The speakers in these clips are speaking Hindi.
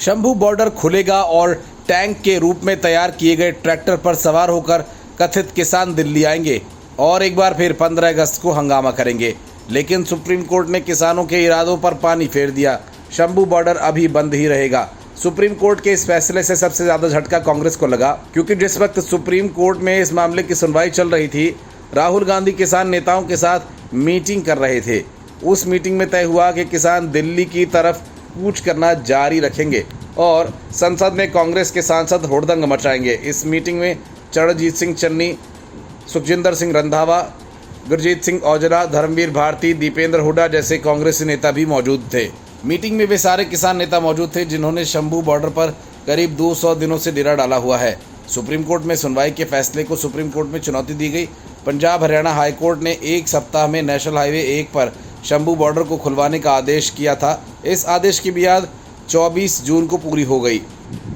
शंभू बॉर्डर खुलेगा और टैंक के रूप में तैयार किए गए ट्रैक्टर पर सवार होकर कथित किसान दिल्ली आएंगे और एक बार फिर 15 अगस्त को हंगामा करेंगे। लेकिन सुप्रीम कोर्ट ने किसानों के इरादों पर पानी फेर दिया। शंभू बॉर्डर अभी बंद ही रहेगा। सुप्रीम कोर्ट के इस फैसले से सबसे ज्यादा झटका कांग्रेस को लगा, क्योंकि जिस वक्त सुप्रीम कोर्ट में इस मामले की सुनवाई चल रही थी, राहुल गांधी किसान नेताओं के साथ मीटिंग कर रहे थे। उस मीटिंग में तय हुआ कि किसान दिल्ली की तरफ कूच करना जारी रखेंगे और संसद में कांग्रेस के सांसद हुड़दंग मचाएंगे। इस मीटिंग में चरणजीत सिंह चन्नी, सुखजिंदर सिंह रंधावा, गुरजीत सिंह औजला, धर्मवीर भारती, दीपेंद्र हुड्डा जैसे कांग्रेसी नेता भी मौजूद थे। मीटिंग में वे सारे किसान नेता मौजूद थे जिन्होंने शंभू बॉर्डर पर करीब 200 दिनों से डेरा डाला हुआ है। सुप्रीम कोर्ट में सुनवाई के फैसले को सुप्रीम कोर्ट में चुनौती दी गई। पंजाब हरियाणा हाई कोर्ट ने एक सप्ताह में नेशनल हाईवे 1 पर शंभू बॉर्डर को खुलवाने का आदेश किया था। इस आदेश की मियाद 24 जून को पूरी हो गई।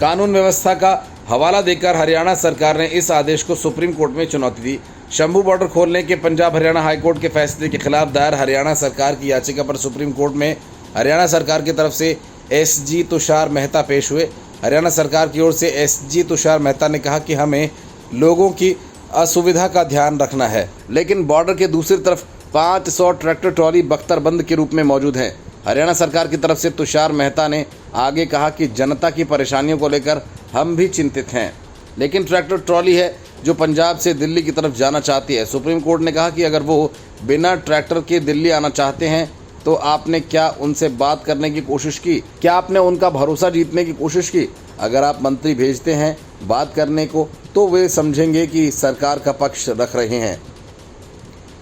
कानून व्यवस्था का हवाला देकर हरियाणा सरकार ने इस आदेश को सुप्रीम कोर्ट में चुनौती दी। शंभू बॉर्डर खोलने के पंजाब हरियाणा हाई कोर्ट के फैसले के खिलाफ दायर हरियाणा सरकार की याचिका पर सुप्रीम कोर्ट में हरियाणा सरकार की तरफ से एसजी तुषार मेहता पेश हुए। हरियाणा सरकार की ओर से एसजी तुषार मेहता ने कहा कि हमें लोगों की असुविधा का ध्यान रखना है, लेकिन बॉर्डर के दूसरी तरफ 500 ट्रैक्टर ट्रॉली बख्तरबंद के रूप में मौजूद हैं। हरियाणा सरकार की तरफ से तुषार मेहता ने आगे कहा कि जनता की परेशानियों को लेकर हम भी चिंतित हैं, लेकिन ट्रैक्टर ट्रॉली है जो पंजाब से दिल्ली की तरफ जाना चाहती है। सुप्रीम कोर्ट ने कहा कि अगर वो बिना ट्रैक्टर के दिल्ली आना चाहते हैं तो आपने क्या उनसे बात करने की कोशिश की? क्या आपने उनका भरोसा जीतने की कोशिश की? अगर आप मंत्री भेजते हैं बात करने को तो वे समझेंगे कि सरकार का पक्ष रख रहे हैं,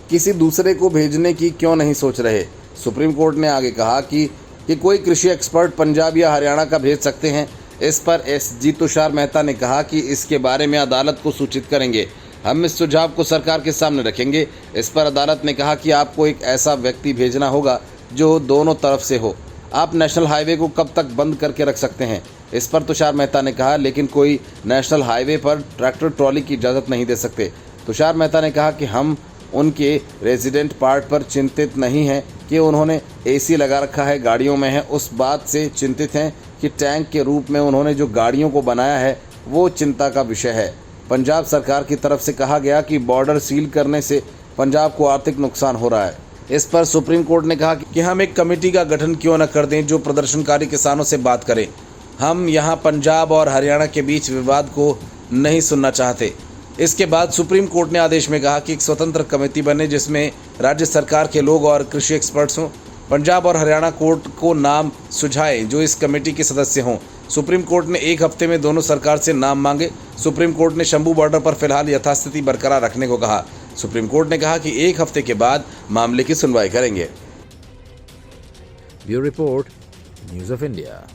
किसी दूसरे को भेजने की क्यों नहीं सोच रहे। सुप्रीम कोर्ट ने आगे कहा कि कोई कृषि एक्सपर्ट पंजाब या हरियाणा का भेज सकते हैं। इस पर एसजी तुषार मेहता ने कहा कि इसके बारे में अदालत को सूचित करेंगे। हम इस सुझाव को सरकार के सामने रखेंगे। इस पर अदालत ने कहा कि आपको एक ऐसा व्यक्ति भेजना होगा जो दोनों तरफ से हो। आप नेशनल हाईवे को कब तक बंद करके रख सकते हैं? इस पर तुषार मेहता ने कहा, लेकिन कोई नेशनल हाईवे पर ट्रैक्टर ट्रॉली की इजाज़त नहीं दे सकते। तुषार मेहता ने कहा कि हम उनके रेजिडेंट पार्ट पर चिंतित नहीं हैं कि उन्होंने एसी लगा रखा है, गाड़ियों में है। उस बात से चिंतित हैं कि टैंक के रूप में उन्होंने जो गाड़ियों को बनाया है वो चिंता का विषय है। पंजाब सरकार की तरफ से कहा गया कि बॉर्डर सील करने से पंजाब को आर्थिक नुकसान हो रहा है। इस पर सुप्रीम कोर्ट ने कहा कि हम एक कमेटी का गठन क्यों न कर दें जो प्रदर्शनकारी किसानों से बात करें। हम यहाँ पंजाब और हरियाणा के बीच विवाद को नहीं सुनना चाहते। इसके बाद सुप्रीम कोर्ट ने आदेश में कहा कि एक स्वतंत्र कमेटी बने जिसमें राज्य सरकार के लोग और कृषि एक्सपर्ट्स हों। पंजाब और हरियाणा कोर्ट को नाम सुझाए जो इस कमेटी के सदस्य हों। सुप्रीम कोर्ट ने एक हफ्ते में दोनों सरकार से नाम मांगे। सुप्रीम कोर्ट ने शंभू बॉर्डर पर फिलहाल यथास्थिति बरकरार रखने को कहा। सुप्रीम कोर्ट ने कहा कि एक हफ्ते के बाद मामले की सुनवाई करेंगे। Bureau report, news of India.